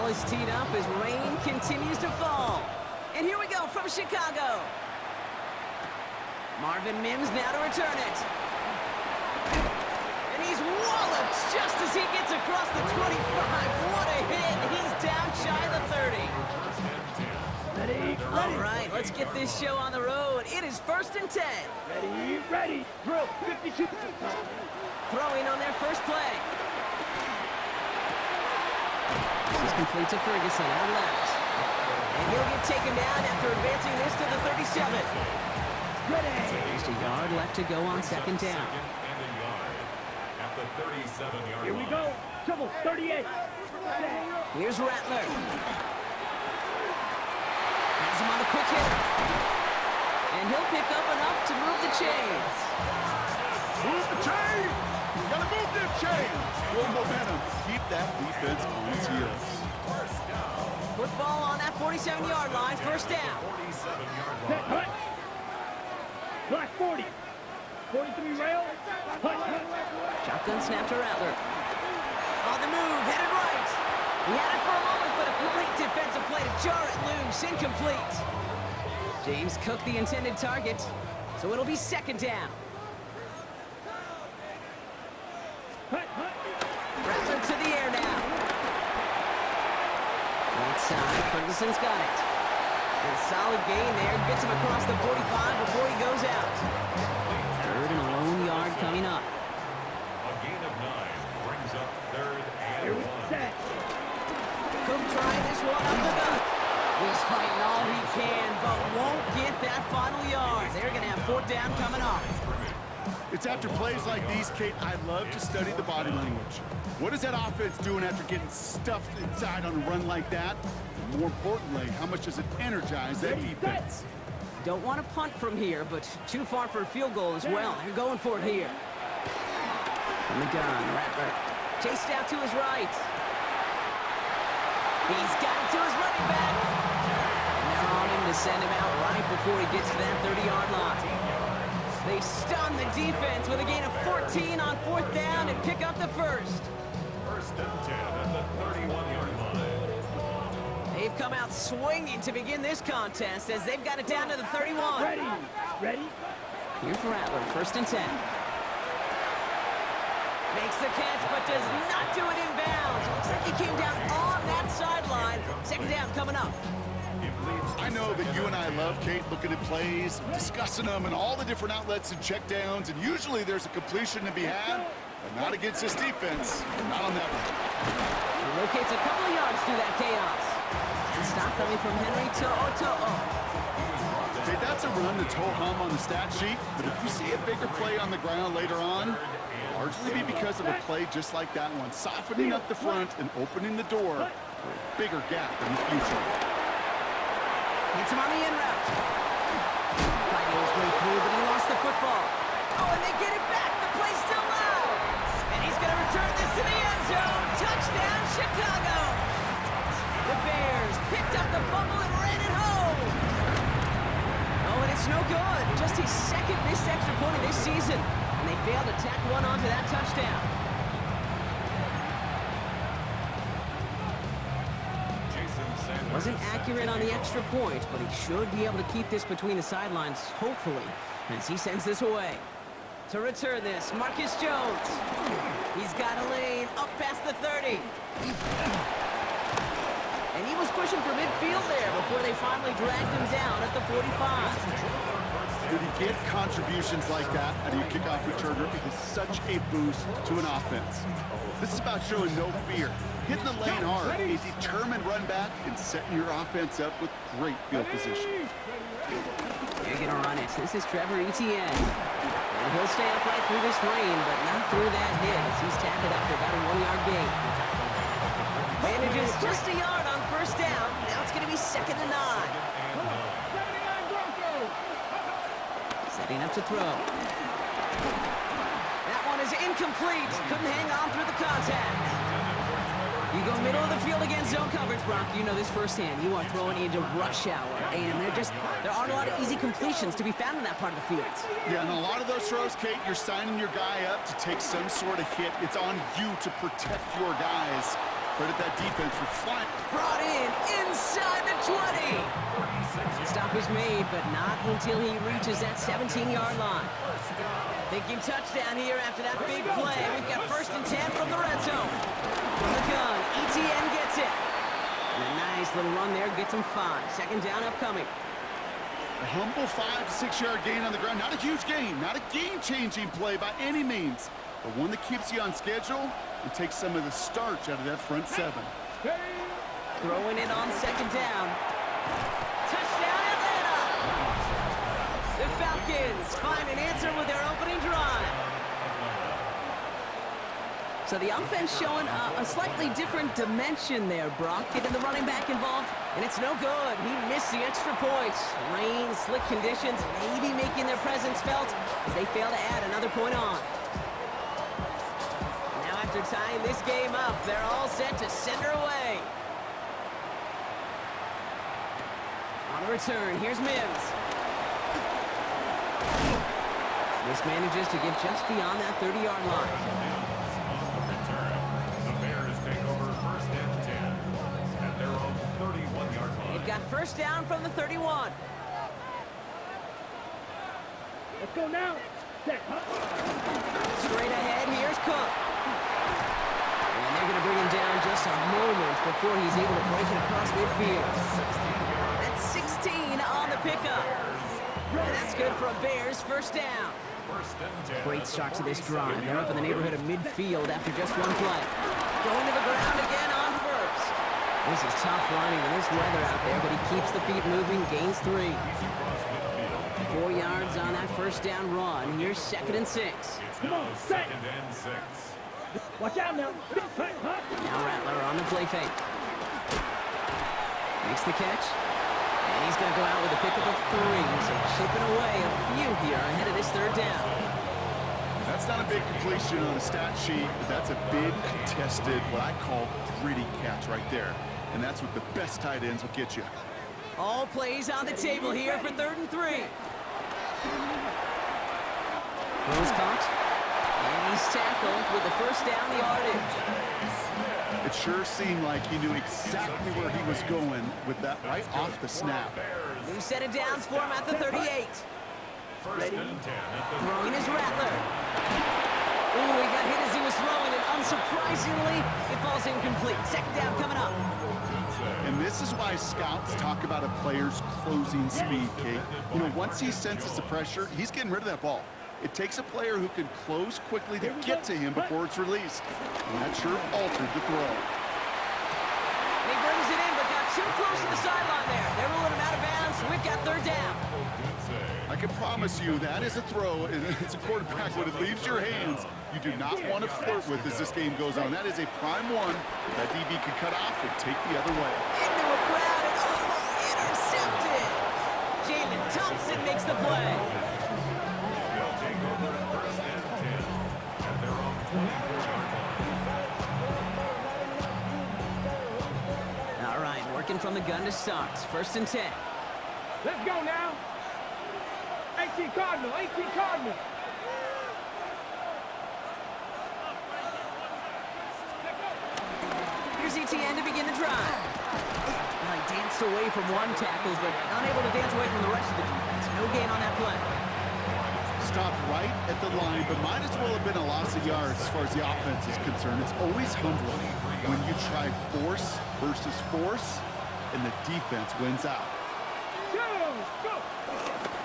is teed up as rain continues to fall. And here we go from Chicago. Marvin Mims now to return it. And he's walloped just as he gets across the 25. What a hit. He's down shy of the 30. All right, let's get this show on the road. It is 1st and 10. Ready. Drill, 52. Throwing on their first play. This is complete to Ferguson out left. And he'll get taken down after advancing this to the 37. Just a yard left to go on 2nd down. Here we go. Triple 38. Here's Rattler. Has him on a quick hit. And he'll pick up enough to move the chains. Move the chains! Gotta move them chains! Build momentum. Keep that defense on its heels. Football on that 47-yard line. 1st down. Black 40. 43 rail. Shotgun snap to Rattler. On the move, headed right. He had it for a moment, but a great defensive play to jar it loose. Incomplete. James Cook the intended target, so it'll be 2nd down. Rattler to the air now. Right side, Ferguson's got it. And a solid gain there, gets him across the 45 before he goes out. 3rd and a lone yard coming up. A gain of 9 brings up 3rd and 1. Cook trying this one up the gut. He's fighting all he can, but won't get that final yard. They're going to have 4th down coming up. It's after plays like these, Kate, I love to study the body language. What is that offense doing after getting stuffed inside on a run like that? And more importantly, how much does it energize that defense? Don't want to punt from here, but too far for a field goal as well. They're going for it here. From the gun, Rattler. Chased out to his right. He's got it to his running back. And they're on him to send him out right before he gets to that 30-yard line. They stun the defense with a gain of 14 on 4th down and pick up the 1st. 1st and 10 at the 31-yard line. They've come out swinging to begin this contest as they've got it down to the 31. Ready. Here's Rattler, 1st and 10. Makes the catch, but does not do it in bounds. Looks like he came down on that sideline. 2nd down coming up. I know that you and I love, Kate, looking at plays, discussing them, and all the different outlets and checkdowns, and usually there's a completion to be had, but not against this defense. Not on that one. He locates a couple of yards through that chaos. And stop coming from Henry to O'To'o. Okay, that's a run that's ho-hum on the stat sheet, but if you see a bigger play on the ground later on, largely be because of a play just like that one, softening up the front and opening the door for a bigger gap in the future. Hits him on the in route. Fighting his way through, but he lost the football. Oh, and they get it back. The play's still loud. And he's going to return this to the end zone. Touchdown, Chicago. The Bears picked up the fumble and ran it home. Oh, and it's no good. Just his 2nd missed extra point of this season. And they failed to tack one onto that touchdown. Wasn't accurate on the extra point, but he should be able to keep this between the sidelines, hopefully, as he sends this away. To return this, Marcus Jones. He's got a lane up past the 30. And he was pushing for midfield there before they finally dragged him down at the 45. When you get contributions like that out of your kickoff returner, it is such a boost to an offense. This is about showing no fear, hitting the lane hard, a determined run back, and setting your offense up with great field position. They're going to run it. This is Trevor Etienne. And he'll stay upright through this rain, but not through that hit as he's tackled after about a 1-yard gain. Manages just a yard on 1st down. Now it's going to be 2nd and 9. Setting up to throw. That one is incomplete. Couldn't hang on through the contact. You go middle of the field against zone coverage, Brock. You know this firsthand. You are throwing into rush hour, and there aren't a lot of easy completions to be found in that part of the field. Yeah, and a lot of those throws, Kate, you're signing your guy up to take some sort of hit. It's on you to protect your guys. Credit that defense for flying. Brought in inside the 20. Stop is made, but not until he reaches that 17-yard line. Thinking touchdown here after that big play. We've got 1st and 10 from the red zone. From the gun, ETN gets it. And a nice little run there gets him 5. 2nd down upcoming. A humble 5 to 6 yard gain on the ground. Not a huge gain, not a game-changing play by any means, but one that keeps you on schedule and takes some of the starch out of that front 7. Throwing it on 2nd down. Touchdown, Atlanta! The Falcons find an answer with their opening drive. So the offense showing a slightly different dimension there, Brock. Getting the running back involved, and it's no good. He missed the extra points. Rain, slick conditions, maybe making their presence felt as they fail to add another point on. Now after tying this game up, they're all set to send her away. On the return, here's Mims. This manages to get just beyond that 30-yard line. Got 1st down from the 31. Let's go now. Set. Straight ahead, here's Cook. And they're going to bring him down just a moment before he's able to break it across midfield. That's 16 on the pickup. And that's good for a Bears 1st down. Great start to this drive. They're up in the neighborhood of midfield after just one play. Going to the ground again on 1st. This is tough running in this weather out there, but he keeps the feet moving, gains 3. 4 yards on that 1st down run. Here's 2nd and 6. Come on, set. Watch out now. Now Rattler on the play fake. Makes the catch. And he's going to go out with a pickup of 3. So chipping away a few here ahead of this 3rd down. That's not a big completion on the stat sheet, but that's a big contested, what I call gritty catch right there. And that's what the best tight ends will get you. All plays on the table here for 3rd and 3. Rose caught. And he's tackled with the 1st down yardage. It sure seemed like he knew exactly where he was going with that right off the snap. New set of downs for him at the 38. Throwing is Rattler. Ooh, he got hit as he was throwing, and unsurprisingly, it falls incomplete. 2nd down coming up. And this is why scouts talk about a player's closing speed, Kate. You know, once he senses the pressure, he's getting rid of that ball. It takes a player who can close quickly to get to him before it's released. And that sure altered the throw. And he brings it in, but got too close to the sideline there. They're ruling him out of bounds. We've got 3rd down. I can promise you that is a throw, and it's a quarterback when it leaves your hands. You do not want to flirt with as this game goes on. That is a prime one that DB can cut off and take the other way. Into a crowd and intercepted. Jalen Thompson makes the play. All right, working from the gun to start. 1st and 10. Let's go now. 18 Cardinal, 18 Cardinal. Here's ETN to begin the drive. Well, he danced away from one tackle, but unable to dance away from the rest of the defense. No gain on that play. Stopped right at the line, but might as well have been a loss of yards as far as the offense is concerned. It's always humbling when you try force versus force, and the defense wins out.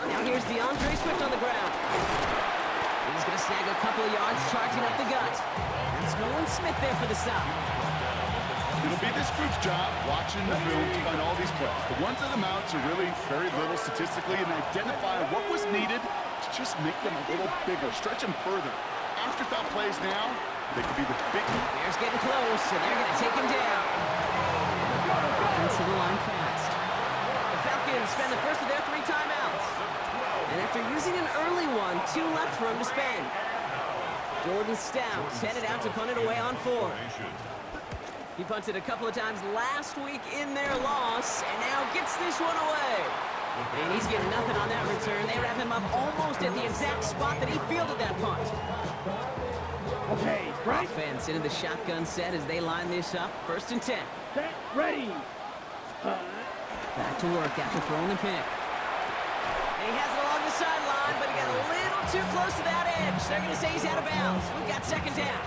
Now here's DeAndre Swift on the ground. He's going to snag a couple of yards, charging up the gut. That's Nolan Smith there for the stop. It'll be this group's job watching the film to find all these plays. The ones that amount to really very little statistically and identify what was needed to just make them a little bigger, stretch them further. Afterthought plays now, they could be the big one. Bears getting close, and they're going to take him down. Offensive line fast. The Falcons spend the first of their 3 timeouts. And after using an early one, 2 left for him to spend. Jordan Stout headed out to punt it away on 4. He punted a couple of times last week in their loss, and now gets this one away. And he's getting nothing on that return. They wrap him up almost at the exact spot that he fielded that punt. Okay, right. Offense into the shotgun set as they line this up. 1st and 10. Set, ready. Back to work after throwing the pick. And he has it along the sideline, but he got a little too close to that edge. They're going to say he's out of bounds. We've got 2nd down.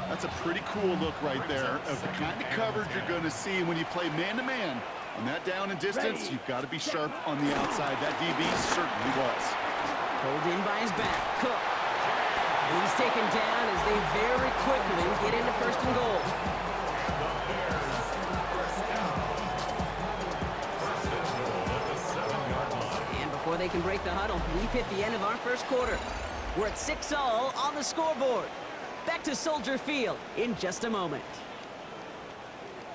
That's a pretty cool look right there of the kind of coverage you're going to see when you play man-to-man. On that down and distance, you've got to be sharp on the outside. That DB certainly was. Pulled in by his back. Cook. And he's taken down as they very quickly get into 1st and goal. And before they can break the huddle, we've hit the end of our 1st quarter. We're at 6-all on the scoreboard. Back to Soldier Field in just a moment.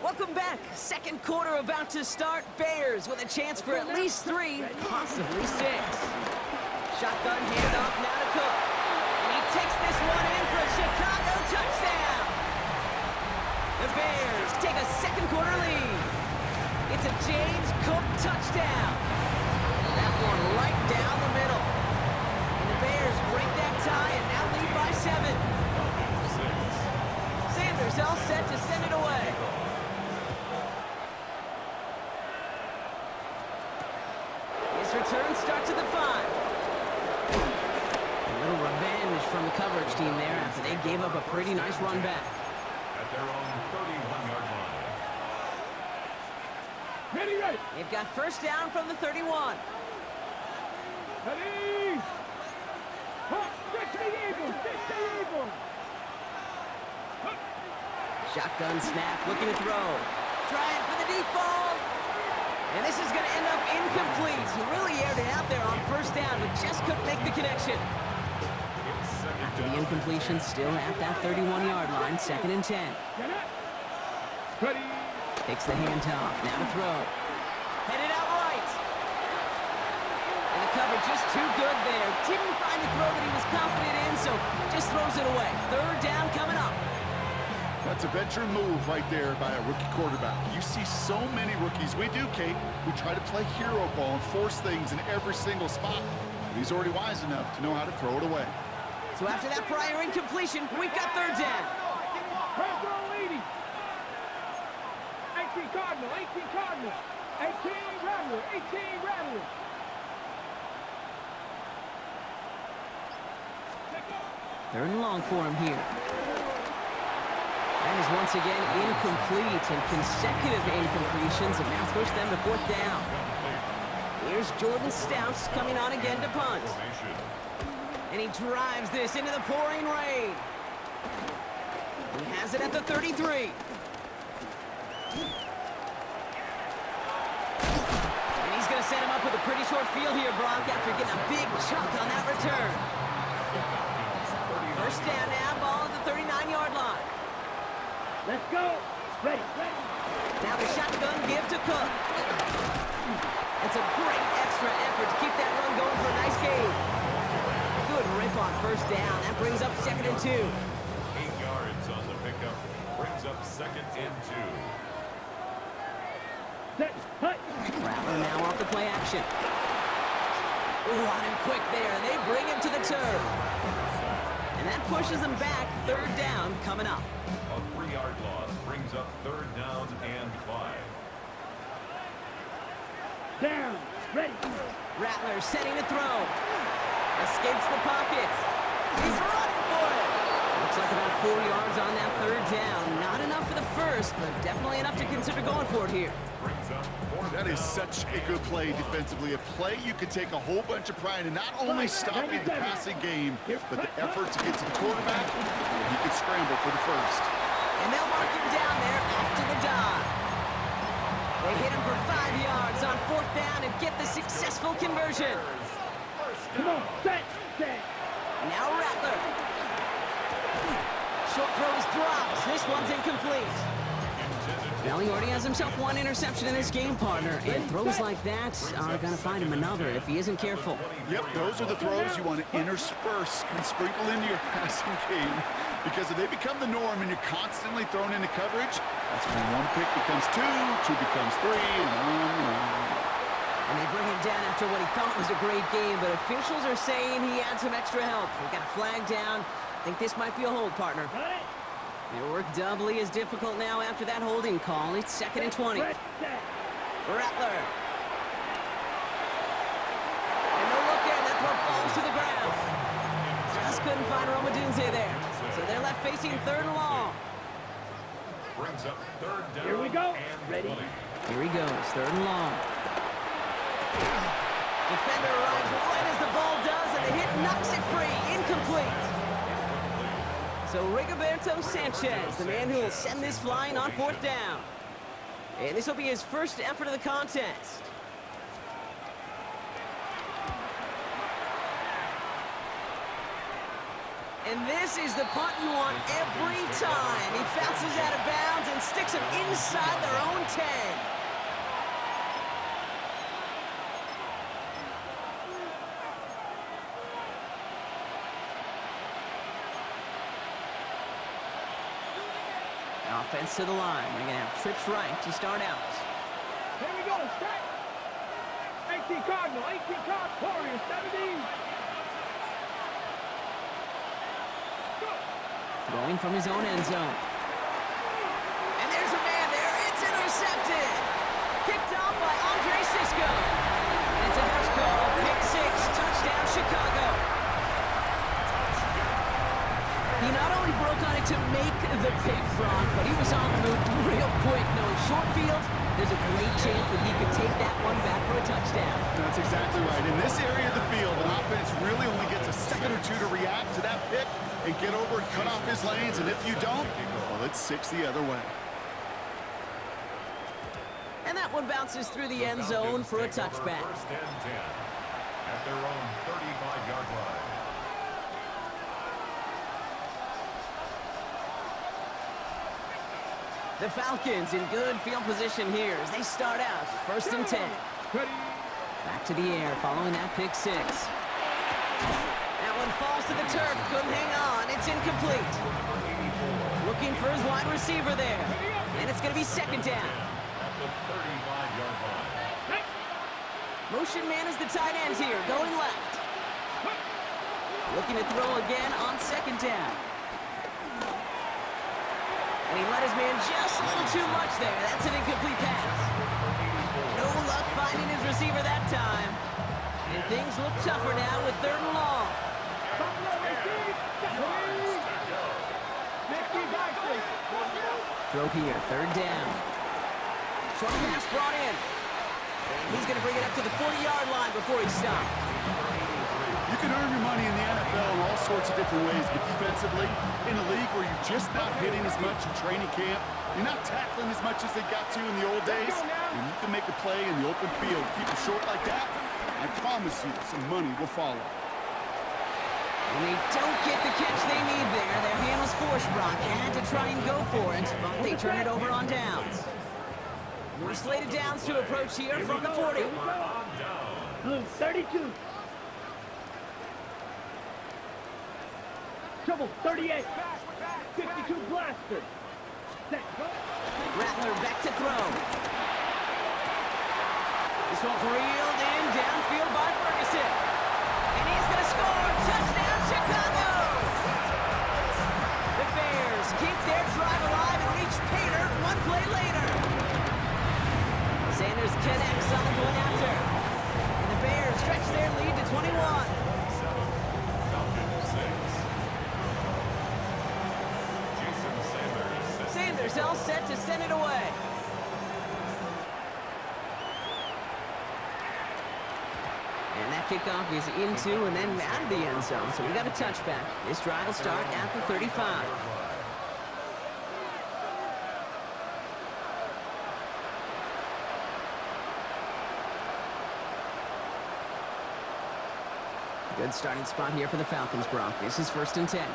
Welcome back. 2nd quarter about to start. Bears with a chance for at least 3, possibly 6. Shotgun handoff now to Cook. And he takes this one in for a Chicago touchdown. The Bears take a 2nd quarter lead. It's a James Cook touchdown. That one right down the middle. And the Bears break that tie and now lead by 7. Sanders all set to send it away. His return starts at the 5. A little revenge from the coverage team there after they gave up a pretty nice run back. At their own 31-yard line. Ready, ready. They've got 1st down from the 31. Ready. Huh, Stretch the eagle. Stretch the eagle. Shotgun snap, looking to throw. Trying for the deep ball. And this is going to end up incomplete. He really aired it out there on 1st down, but just couldn't make the connection. After the incompletion, still at that 31-yard line, 2nd and 10. Ready. Takes the handoff, now to throw. Headed out right. And the cover just too good there. Didn't find the throw that he was confident in, so just throws it away. 3rd down coming up. That's a veteran move right there by a rookie quarterback. You see so many rookies, we do, Kate, who try to play hero ball and force things in every single spot. But he's already wise enough to know how to throw it away. So after that prior incompletion, we've got 3rd down. Red goal 80. 18 Cardinal, 18 Cardinal. 18 Rattler, 18 Rattler. Third and long for him here. That is once again incomplete, and consecutive incompletions have now pushed them to 4th down. Here's Jordan Stouts coming on again to punt. And he drives this into the pouring rain. He has it at the 33. And he's going to set him up with a pretty short field here, Brock, after getting a big chunk on that return. 1st down now, ball at the 39-yard line. Let's go. Ready, ready. Now the shotgun give to Cook. It's a great extra effort to keep that run going for a nice gain. Good rip on 1st down. That brings up 2nd and 2. 8 yards on the pickup. Brings up 2nd and 2. Set, hut. Rattler now off the play action. Ooh, on him quick there. They bring him to the turf. And that pushes them back. 3rd down coming up. A 3-yard loss brings up 3rd down and 5. Down, ready. Rattler setting to throw. Escapes the pocket. He's running for it. Looks like about 4 yards on that 3rd down. Not enough for the 1st, but definitely enough to consider going for it here. That is such a good play defensively. A play you could take a whole bunch of pride in, not only stopping the passing game, but the effort to get to the quarterback before he could scramble for the 1st. And they'll mark him down there after the dive. They hit him for 5 yards on 4th down and get the successful conversion. Come on, set, set. Now Rattler. Short throw is dropped. This one's incomplete. Well, he already has himself 1 interception in this game, partner, and throws like that are going to find him another if he isn't careful. Yep, those are the throws you want to intersperse and sprinkle into your passing game, because if they become the norm and you're constantly thrown into coverage, that's when 1 pick becomes 2, 2 becomes 3, and on and on. And they bring him down after what he thought was a great game, but officials are saying he had some extra help. We got a flag down. I think this might be a hold, partner. Their work doubly is difficult now after that holding call. It's 2nd and 20. Rattler. And no look in. That throw falls to the ground. Just couldn't find Romadunze there. So they're left facing 3rd and long. Brings up 3rd down. Here we go. And Ready? 20. Here he goes, 3rd and long. Defender arrives right as the ball does, and the hit knocks it free. Incomplete. So Rigoberto Sanchez, the man who will send this flying on 4th down. And this will be his first effort of the contest. And this is the punt you want every time. He bounces out of bounds and sticks him inside their own 10. Offense to the line. We're going to have trips right to start out. Here we go. Strike. 18 Cardinal. 18 Cardinal. Warriors. 17. Go. Throwing from his own end zone. And there's a man there. It's intercepted. Kicked off by Andre Sisco. And it's a house call. Pick 6. Touchdown, Chicago. He not only broke on it to make the pick, Brock, but he was on the move real quick. Knowing short field, there's a great chance that he could take that one back for a touchdown. That's exactly right. In this area of the field, an offense really only gets a second or two to react to that pick and get over and cut off his lanes. And if you don't, well, it's 6 the other way. And that one bounces through the end zone for a touchback. 1st and 10 at their own 35-yard line. The Falcons in good field position here as they start out 1st and 10. Ready? Back to the air following that pick 6. That one falls to the turf. Couldn't hang on. It's incomplete. Looking for his wide receiver there. And it's going to be 2nd down. At the 35-yard line. Motion man is the tight end here, going left. Looking to throw again on 2nd down. And he let his man just a little too much there. That's an incomplete pass. No luck finding his receiver that time. And things look tougher now with 3rd and long. Throw here, 3rd down. Short pass brought in. And he's going to bring it up to the 40-yard line before he stops. You can earn your money in the NFL in all sorts of different ways, but defensively, in a league where you're just not hitting as much in training camp, you're not tackling as much as they got to in the old days, and you can make a play in the open field. Keep it short like that, I promise you some money will follow. When they don't get the catch they need there, their hand was forced, Brock. Had to try and go for it, but they turn it over on downs. We're slated downs to approach here from the 40. Blue 32. Trouble 38. 52 blaster. Set. Rattler back to throw. This one's reeled in downfield by Ferguson. And he's going to score. Touchdown, Chicago! The Bears keep their drive alive and reach Pater one play later. Sanders connects on the point after. And the Bears stretch their lead to 21. Sanders all set to send it away. And that kickoff is into and then out of the end zone. So we got a touchback. This drive will start at the 35. Good starting spot here for the Falcons, Brock. This is 1st and 10.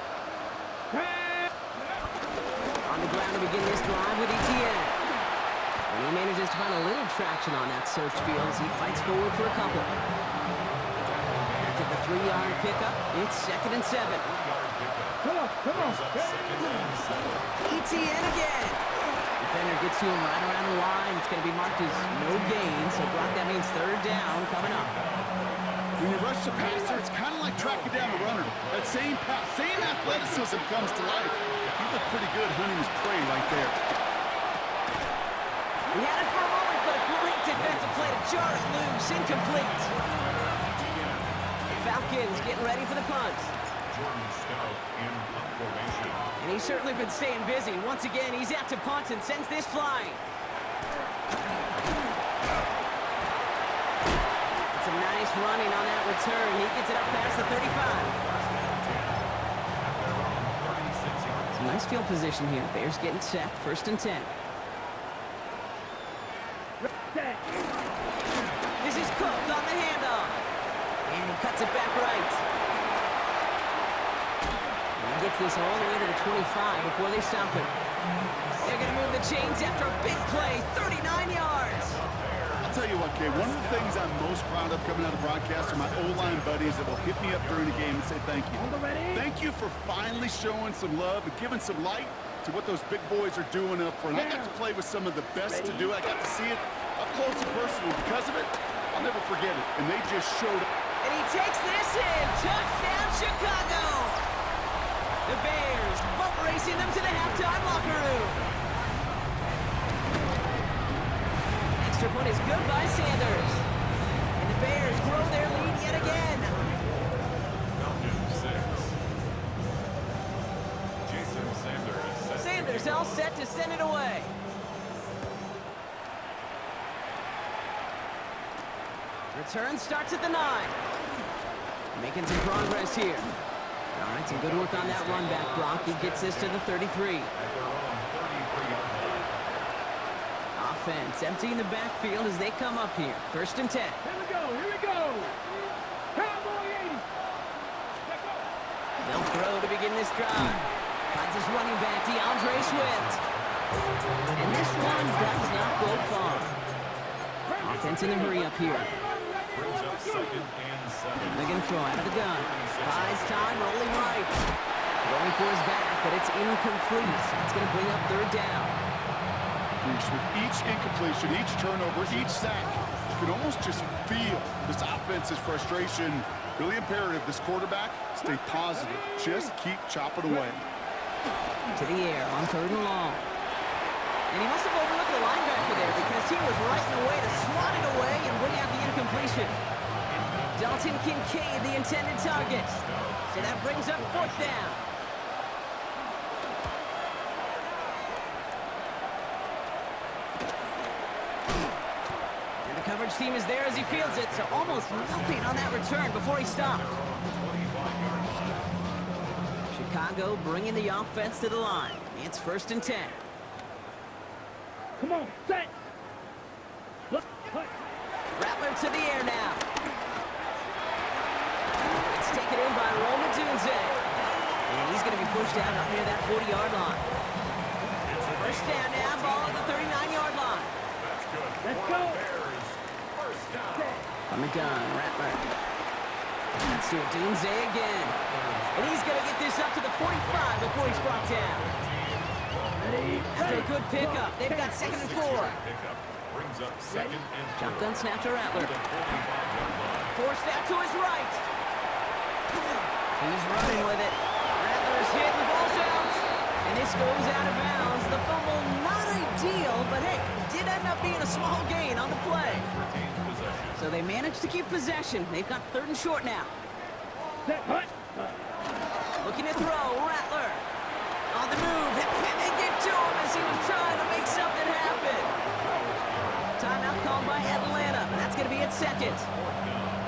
On the ground to begin this drive with Etienne. And he manages to find a little traction on that search field as he fights forward for a couple. Back at the 3-yard pickup, it's 2nd and 7. Come on. Etienne again. Defender gets to him right around the line. It's going to be marked as no gain. So, Brock, that means third down coming up. When you rush the passer, it's kind of like tracking down a runner. That same pass, same athleticism comes to life. He looked pretty good hunting his prey right there. He had it for a moment, but a great defensive play to jar it loose. Incomplete. The Falcons getting ready for the punt. Jordan Stout in punt formation. And he's certainly been staying busy. Once again, he's out to punt and sends this flying. It's a nice running on that return. He gets it up past the 35. Some nice field position here. Bears getting set. 1st and 10. This is Cook on the handoff. And he cuts it back right. And he gets this all the way to the 25 before they stop him. They're going to move the chains after a big play. 39 yards. I'll tell you what, Kay, one of the things I'm most proud of coming out of broadcast are my O-line buddies that will hit me up during the game and say thank you. Thank you for finally showing some love and giving some light to what those big boys are doing up front. I got to play with some of the best to do it. I got to see it up close and personal. Because of it, I'll never forget it. And they just showed up. And he takes this in. Touchdown, Chicago. The Bears boat racing them to the halftime locker room. Extra point is good by Sanders. And the Bears grow their lead yet again. Falcons 6. Jason Sanders. Sanders all set to send it away. Return starts at the 9. Making some progress here. All right, some good work on that run back block. He gets this to the 33. Offense emptying the backfield as they come up here. 1st and 10. Here we go, here we go. Cowboy 80. They'll throw to begin this drive. Finds his running back, DeAndre Swift. And this one does not go far. Offense in the hurry up here. Brings up 2nd and 7. They're going to throw out of the gun. Buys time, rolling right. Going for his back, but it's incomplete. It's going to bring up 3rd down. With each incompletion, each turnover, each sack, you can almost just feel this offense's frustration. Really imperative, this quarterback, stay positive. Just keep chopping away. To the air on 3rd and long. And he must have overlooked the linebacker there because he was right in the way to swat it away and bring out the incompletion. Dalton Kincaid, the intended target. So that brings up 4th down. And the coverage team is there as he fields it, so almost nothing on that return before he stopped. Chicago bringing the offense to the line. It's 1st and 10. Come on, set. Look, cut. Rattler to the air now. It's taken in by Roman Dunze. And he's going to be pushed out up near that 40-yard line. 1st down now, ball at the 39-yard line. Let's go. From the gun, Rattler. Let's do it, Dunze again. And he's going to get this up to the 45 before he's brought down. After a good pickup, they've got 2nd and 4. Brings up 2nd and 4. Shotgun snap to Rattler. Forced out to his right. He's running with it. Rattler's hit, the ball's out. And this goes out of bounds. The fumble, not ideal, but hey, did end up being a small gain on the play. So they managed to keep possession. They've got 3rd and short now. Set, cut. Looking to throw, Rattler. On the move, and they get to him as he was trying to make something happen. Timeout called by Atlanta. That's going to be at 2nd.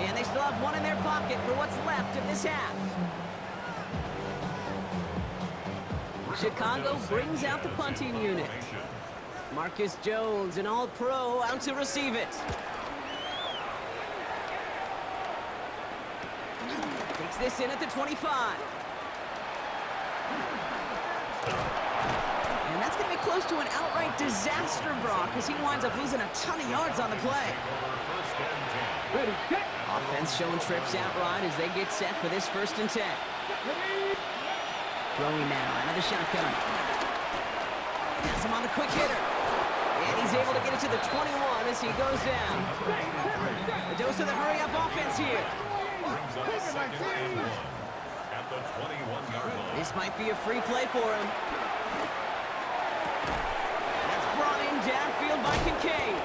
And they still have 1 in their pocket for what's left of this half. Chicago brings out the punting unit. Marcus Jones, an all-pro, out to receive it. Takes this in at the 25. And that's going to be close to an outright disaster, Brock, as he winds up losing a ton of yards on the play. Ready, set. Offense showing trips out right as they get set for this 1st and 10. Throwing now, another shotgun. Has him on the quick hitter. he's able to get it to the 21 as he goes down. A dose of the hurry-up offense here. Brings up second and 1 at the 21-yard line. This might be a free play for him. That's brought in downfield by Kincaid.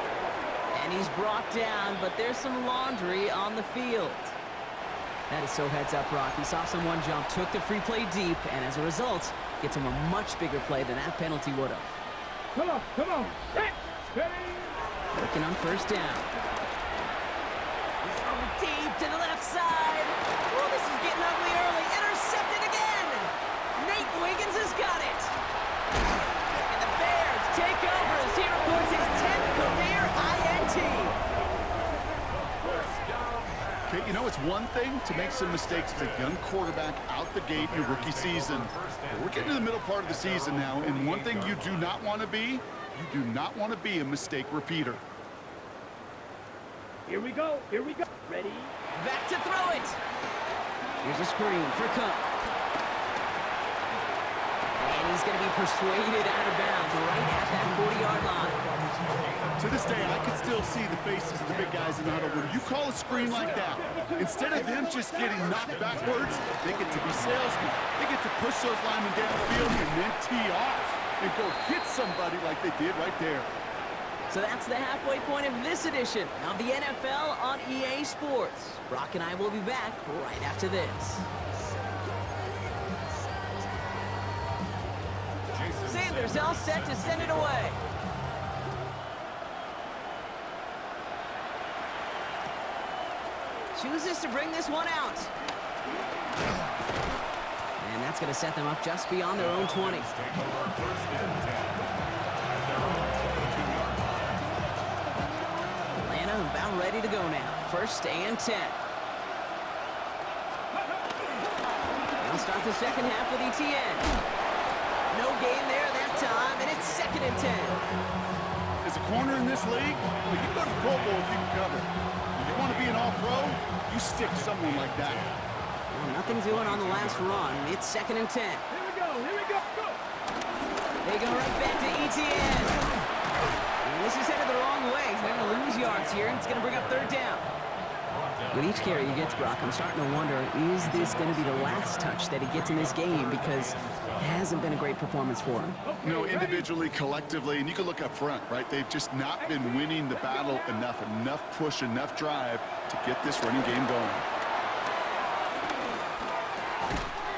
And he's brought down, but there's some laundry on the field. That is so heads up, Brock. He saw someone jump, took the free play deep, and as a result, gets him a much bigger play than that penalty would have. Come on, come on. Set. Ready. Working on first down. He's throwing deep to the left side. Oh, this is getting ugly early. Intercepted again. Nate Wiggins has got it. And the Bears take over as he records his 10th career INT. Okay, you know, it's one thing to make some mistakes as a young quarterback out the gate in your rookie season. But we're getting to the middle part of the season now, and one thing you do not want to be, you do not want to be a mistake repeater. Here we go. Here we go. Ready. Back to throw it. Here's a screen for Cook. And he's going to be persuaded out of bounds right at that 40-yard line. To this day, I can still see the faces of the big guys in the huddle. When you call a screen like that, instead of them just getting knocked backwards, they get to be salesmen. They get to push those linemen downfield and then tee off and go hit somebody like they did right there. So that's the halfway point of this edition of the NFL on EA Sports. Brock and I will be back right after this. Sanders all set to send it away. Chooses to bring this one out. And that's going to set them up just beyond their own 20. Atlanta about ready to go now. First and 10. They'll start the second half with ETN. No gain there that time, and it's second and 10. As a corner in this league, well, you go to the Pro Bowl if you can cover. If you want to be an all-pro, you stick someone like that. Well, nothing doing on the last run. It's second and 10. Here we go. Here we go. Go. They go right back to ETN. And this is headed the wrong way. They're going to lose yards here, and it's going to bring up third down. With each carry he gets, Brock, I'm starting to wonder, is this going to be the last touch that he gets in this game? Because it hasn't been a great performance for him. You know, individually, collectively, and you can look up front, right? They've just not been winning the battle enough push, enough drive to get this running game going.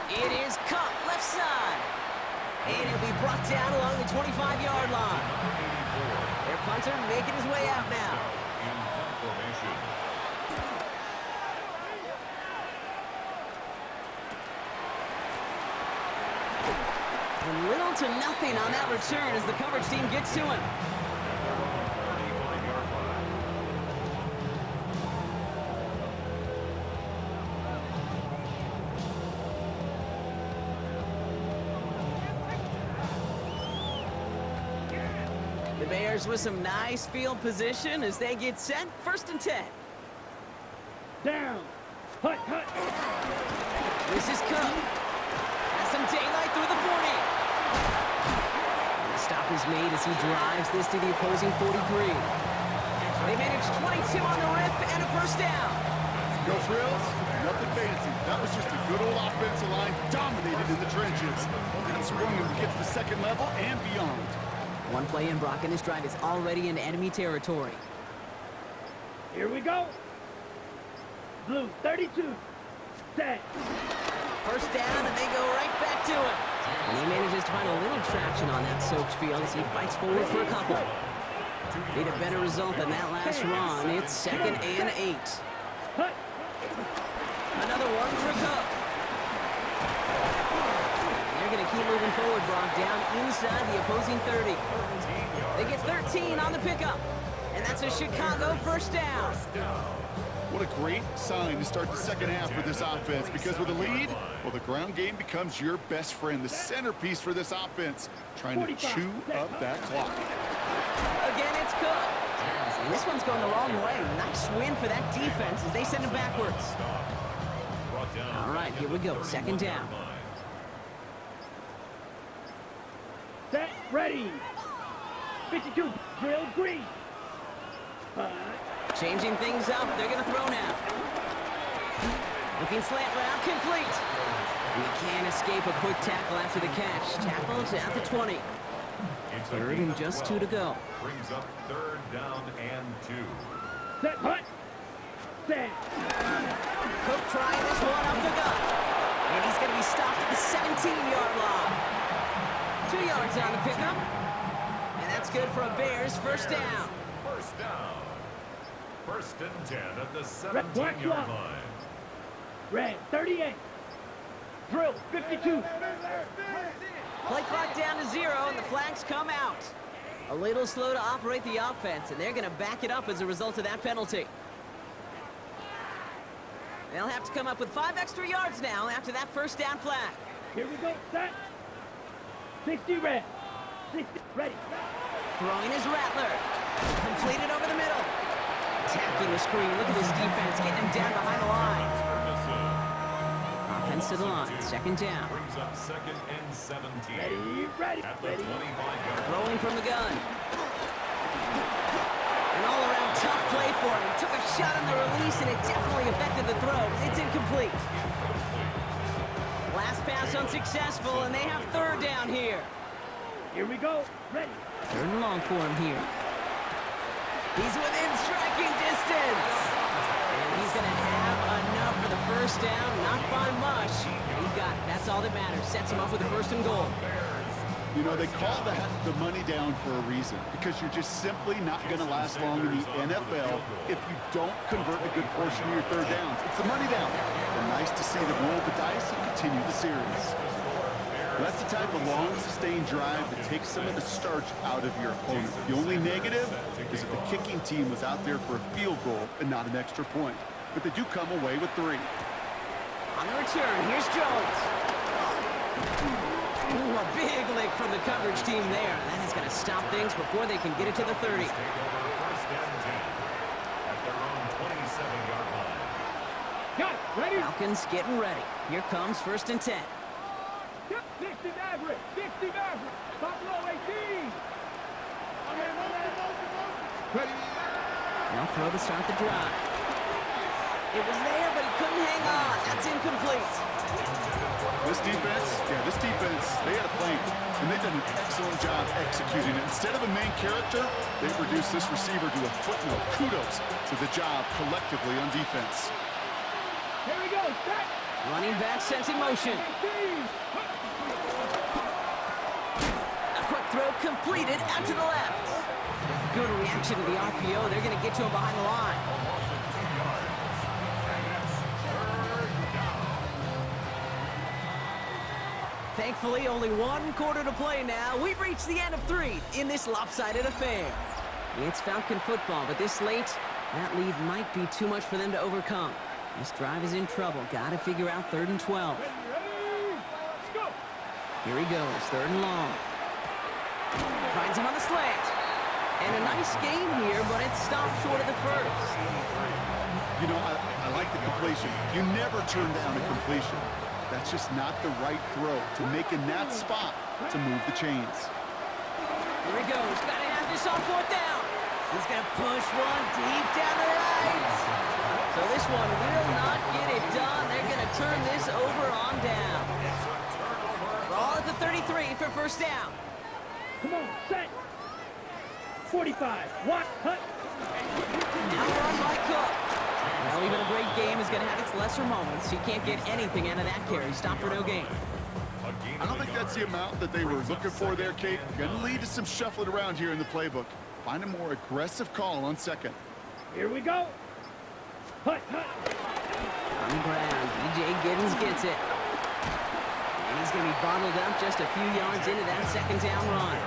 It is cut left side. And he'll be brought down along the 25-yard line. Their punter making his way out now. And little to nothing on that return as the coverage team gets to him. The Bears with some nice field position as they get set. First and 10. Down. Hut, hut. This is Cook. Has some daylight through the 40. And the stop is made as he drives this to the opposing 43. They manage 22 on the rip and a first down. No frills, nothing fancy. That was just a good old offensive line dominated in the trenches. That swung him to get to the second level and beyond. One play in, Brock, and this drive is already in enemy territory. Here we go. Blue 32. Set. First down, and they go right back to him. And he manages to find a little traction on that soaked field as he fights forward for a couple. Need a better result than that last run. It's second and 8. Hut. Another one for Cook. And they're going to keep moving forward, Brock, down inside the opposing 30. They get 13 on the pickup. And that's a Chicago first down. What a great sign to start the second half for this offense, because with a lead, well, the ground game becomes your best friend, the centerpiece for this offense, trying to chew up that clock. Again, it's Cook. And this one's going the wrong way. Nice win for that defense as they send him backwards. All right, here we go. Second down. Set. Ready. 52. Drill green. Changing things up. They're going to throw now. Looking slant route, complete. He can't escape a quick tackle after the catch. Tackles at the 20. Third and just 2 to go. Brings up third down and 2. Set, hut. Set. Cook trying this one up the gut. And he's going to be stopped at the 17-yard line. 2 yards on the pickup. And that's good for a Bears first down. First down. First and 10 at the 17-yard line. Red, 38. Drill, 52. Play clock down to 0, and the flags come out. A little slow to operate the offense, and they're going to back it up as a result of that penalty. They'll have to come up with 5 extra yards now after that first down flag. Here we go, set. 60 red. 60, ready. Throwing his Rattler. Completed over the middle. Attacking the screen. Look at this defense getting him down behind the line. Offense to the line. Second down. Brings up second and 17. Ready. At the 25-yard line. Throwing from the gun. An all-around tough play for him. He took a shot on the release, and it definitely affected the throw. It's incomplete. Last pass unsuccessful, and they have third down here. Here we go, ready. Third and long for him here. He's within striking distance. And he's going to have enough for the first down. Not by much. He got it. That's all that matters. Sets him up with the first and goal. You know, they call that the money down for a reason, because you're just simply not going to last long in the NFL if you don't convert a good portion of your third downs. It's the money down. And nice to see them roll the dice and continue the series. That's the type of long, sustained drive that takes some of the starch out of your opponent. The only negative is that the kicking team was out there for a field goal and not an extra point. But they do come away with 3. On the return, here's Jones. Ooh, a big lick from the coverage team there. That is going to stop things before they can get it to the 30. First and 10 at their own 27-yard line. Got it, ready. Falcons getting ready. Here comes first and 10. 60 Maverick, 60 Maverick. Buffalo 18. Ready. They'll throw to start the drive. It was there, but he couldn't hang on. That's incomplete. This defense, they had a plan, and they've done an excellent job executing it. Instead of a main character, they've reduced this receiver to a footnote. Kudos to the job collectively on defense. Here we go, set. Running back sensing motion. 18. A quick throw completed out to the left. Good reaction to the RPO. They're going to get to him behind the line. Thankfully, only 1 quarter to play now. We've reached the end of 3 in this lopsided affair. It's Falcon football, but this late, that lead might be too much for them to overcome. This drive is in trouble. Got to figure out 3rd and 12. Let's go. Here he goes, 3rd and long. Finds him on the slant. And a nice game here, but it's stopped short of the first. You know, I like the completion. You never turn down a completion. That's just not the right throw to make in that spot to move the chains. Here he goes. Got to have this on 4th down. He's going to push one deep down the right. So this one will not get it done. They're going to turn this over on down. Ball at the 33 for first down. Come on, set. 45. What? Hut. Now run by Cook. Well, even a great game is going to have its lesser moments. He can't get anything out of that carry. Stop for no gain. I don't think that's the amount that they were looking for there, Kate. Going to lead to some shuffling around here in the playbook. Find a more aggressive call on 2nd. Here we go. Hut, hut. On the ground, DJ Giddens gets it. And he's going to be bottled up just a few yards into that 2nd down run.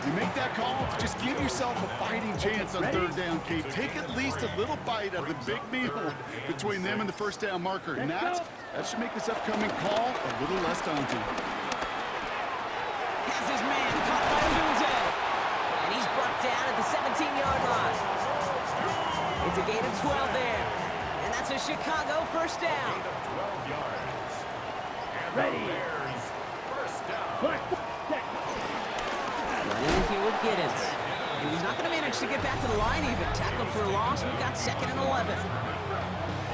You make that call to just give yourself a fighting chance on 3rd down, Kate. Take at least a little bite of the big meal between them and the first down marker. And that should make this upcoming call a little less daunting. Has his man caught by Dunze. And he's brought down at the 17-yard line. It's a gain of 12 there. And that's a Chicago first down. 12 yards. And Ready. the Bears first down. Black. Set. Running here with Giddens. And he's not going to manage to get back to the line even. Tackled for a loss. We've got 2nd and 11.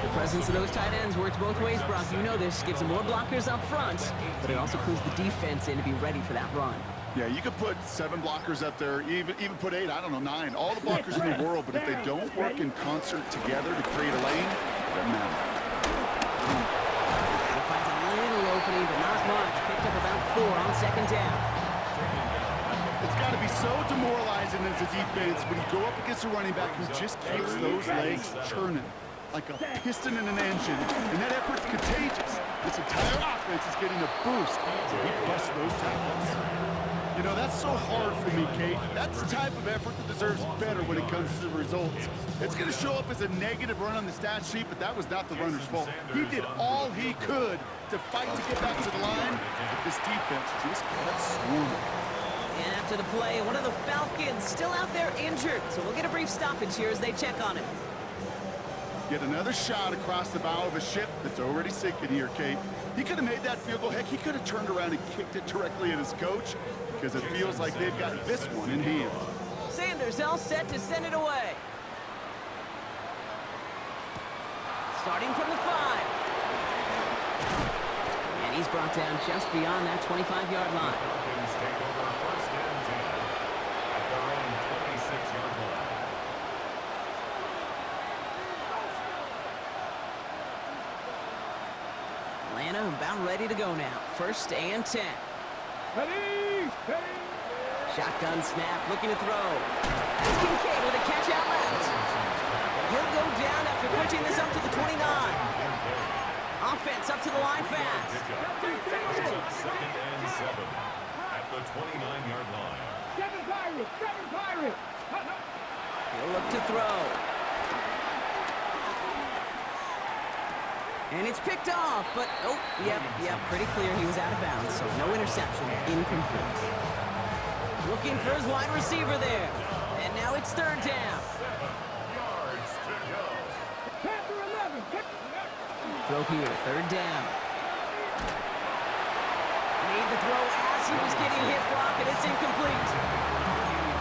The presence of those tight ends works both ways, Brock. You know this. Gives them more blockers up front, but it also clues the defense in to be ready for that run. Yeah, you could put 7 blockers up there, even put 8, I don't know, 9. All the blockers in the world, but if they don't work in concert together to create a lane, it doesn't matter. It finds a little opening, but not much. Picked up about 4 on 2nd down. It's got to be so demoralizing as a defense when you go up against a running back who just keeps those legs churning like a piston in an engine, and that effort's contagious. This entire offense is getting a boost. He busts those tackles. You know, that's so hard for me, Kate. That's the type of effort that deserves better when it comes to the results. It's going to show up as a negative run on the stat sheet, but that was not the runner's fault. He did all he could to fight to get back to the line, but this defense just kept swarming. And after the play, one of the Falcons still out there injured, so we'll get a brief stoppage here as they check on him. Get another shot across the bow of a ship that's already sinking here, Kate. He could have made that field goal. Heck, he could have turned around and kicked it directly at his coach because it feels like they've got this one in hand. Sanders all set to send it away. Starting from the 5. And he's brought down just beyond that 25-yard line. Falcons take over 1st and 10 at their own 26-yard line. Atlanta about ready to go now. 1st and 10. Ready, steady. Shotgun snap, looking to throw. That's Kincaid with a catch out left. And he'll go down after pushing this up to the 29. Offense up to the line fast. Brings up 2nd and 7 at the 29-yard line. 7 Pirates, 7 Pirates. He'll look to throw. And it's picked off, but, oh, yep, pretty clear he was out of bounds, so no interception, incomplete. Looking for his wide receiver there. And now it's 3rd down. 7 yards to go. Panther 11. Throw here, 3rd down. Made the throw as he was getting hit, Brock, and it's incomplete.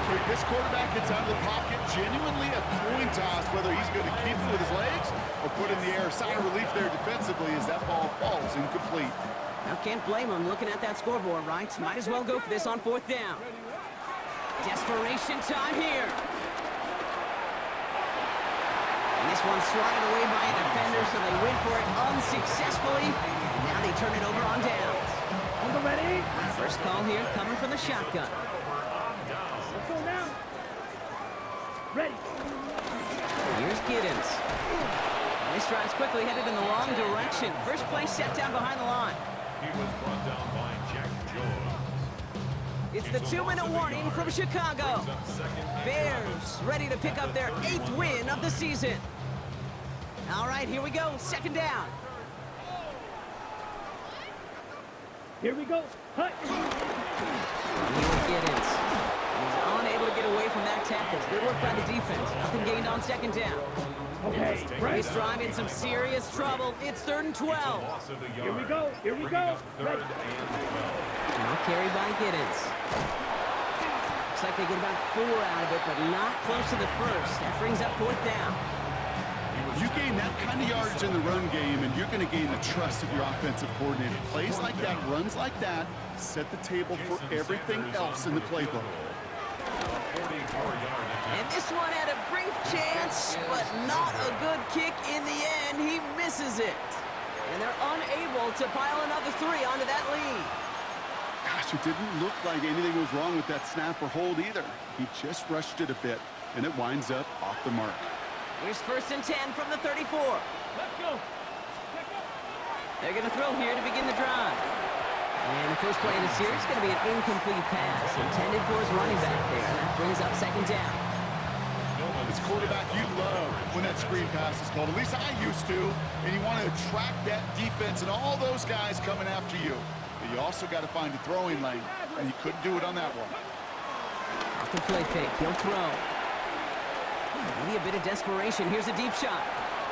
Kate, this quarterback gets out of the pocket, genuinely a coin toss whether he's going to keep it with his legs or put in the air. Sigh of relief there defensively as that ball falls incomplete. Now can't blame him looking at that scoreboard, right? Might as well go for this on 4th down. Desperation time here. And this one's swatted away by a defender, so they went for it unsuccessfully. And now they turn it over on downs. On the ready. First call here coming from the shotgun. Let's go now. Ready. Here's Giddens. And this drive's quickly headed in the wrong direction. First play set down behind the line. He was brought down by Jack Jones. It's the 2-minute warning from Chicago. Bears ready to pick up their 8th win of the season. All right, here we go. 2nd down. Here we go. Hut. Here's Giddens. He's unable to get away from that tackle. Good work by the defense. Nothing gained on 2nd down. Okay, This drive in some serious trouble. It's 3rd and 12. Here we go. Here we go. Ready. Now carried by Giddens. Looks like they get about 4 out of it, but not close to the first. That brings up 4th down. You gain that kind of yardage in the run game, and you're going to gain the trust of your offensive coordinator. Plays like that, runs like that, set the table for everything else in the playbook. And this one had a brief chance, but not a good kick in the end. He misses it. And they're unable to pile another 3 onto that lead. Gosh, it didn't look like anything was wrong with that snap or hold either. He just rushed it a bit, and it winds up off the mark. Here's 1st and 10 from the 34. Let's go. They're going to throw here to begin the drive. And the first play in the series is going to be an incomplete pass intended for his running back there. And that brings up 2nd down. As quarterback, you love when that screen pass is called. At least I used to. And you want to attract that defense and all those guys coming after you. But you also got to find a throwing lane. And he couldn't do it on that one. Off the play fake, he'll throw. Maybe a bit of desperation. Here's a deep shot.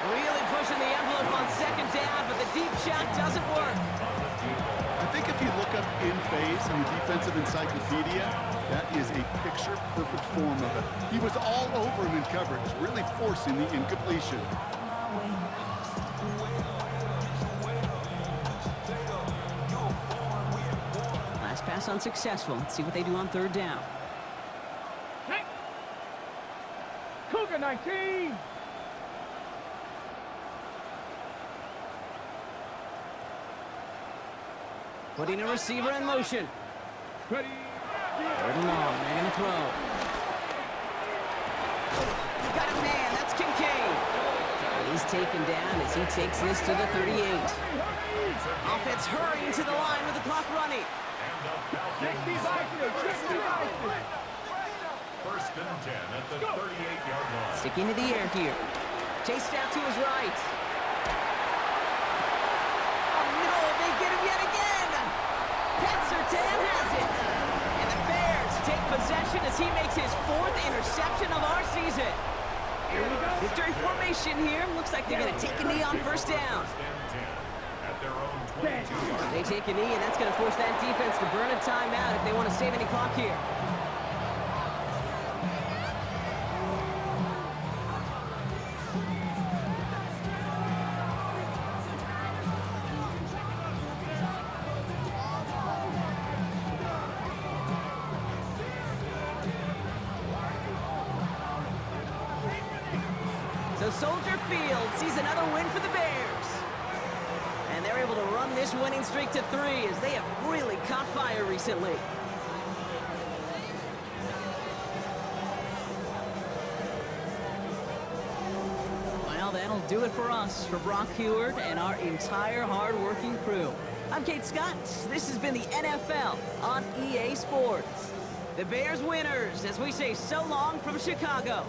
Really pushing the envelope on 2nd down, but the deep shot doesn't work. I think if you look up in phase in the defensive encyclopedia, That is a picture-perfect form of it. He was all over him in coverage, really forcing the incompletion. Last pass unsuccessful. Let's see what they do on third down. Hey. Cougar 19. Putting a receiver in motion. Ready. Third and long. They're going to throw. Got a man. That's Kincaid. And he's taken down as he takes this to the 38. Offense hurrying to the line with the clock running. First and 10 at the 38-yard line. Sticking to the air here. Chased out to his right. Oh no, they get him yet again. Pat Surtain has it. And the Bears take possession as he makes his 4th interception of our season. Here we go. Victory formation here. Looks like they're going to take a knee on first down. First and 10 at their own 22-yard line. They take a knee, and that's going to force that defense to burn a timeout if they want to save any clock here. So Soldier Field sees another win for the Bears. And they're able to run this winning streak to 3 as they have really caught fire recently. Well, that'll do it for us, for Brock Heward and our entire hard-working crew. I'm Kate Scott. This has been the NFL on EA Sports. The Bears winners as we say so long from Chicago.